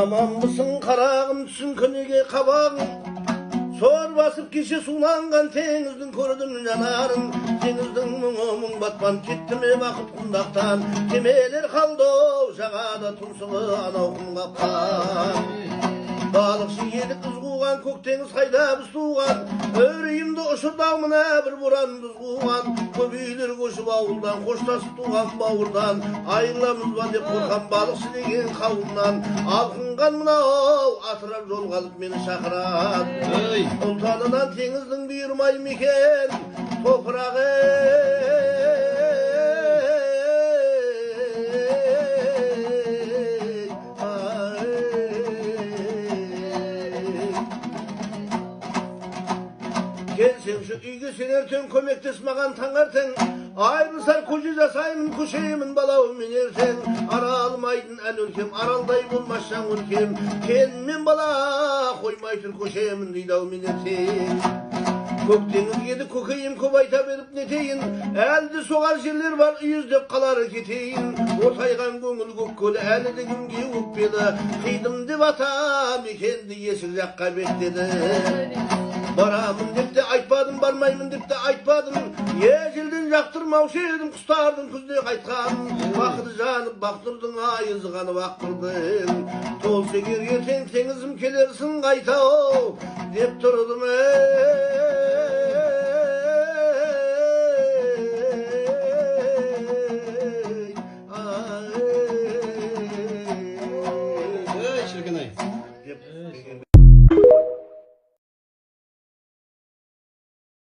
Aman mısın karağım düşsün könüge kabağın. Sor basıp kişi sulangan tenizдің көрдім жанарын. Tenizдің мұңы батпан кетті ме бақыт құндақтан. Кемелер қалды жағада тұмсығы анау құмғапқан. Балықшы едік қыз қуған, көк теңіз қайда біз туған. Өрейімді ұшырдау мына бір боран біз қуған. Көп үйлер көшіп ауылдан, қоштасып туған бауырдан. Айырыламыз ба деп қорқан балықшы деген қауымнан. Алқынған мынау атырап жол қалып мені шақырады. Ұлтанынан теңіздің бұйырмай мекен топырағы. Келсең şu үйге сен ертең көмектес маған таңертең. Айрылсар көже жасаймын көшемін балаумен ертең. Аралмайдың ән өлкем, аралдай болмас жан өлкем. Келмен бала қоймай тұр көшемін дейді ау мен ертең. Көк теңізгеді көкейім көп айта беріп нетейін. Әлді соғар жерлер бар үйіздеп қалары кетейін. Отайған көңіл көк көлі әлі де күнге өкпеді. Қидым деп атам екенді есік жаққа беттеді. Baramın деп те айтпадым, бармаймын деп те айтпадым. Ежелден жақтырмаушы едім құстардың күзде қайтқан. Бақыты жанып бақтырдың айызғаны бақтырдың. Толсы егер ертең теңізім келерсің қайта деп тұрдым.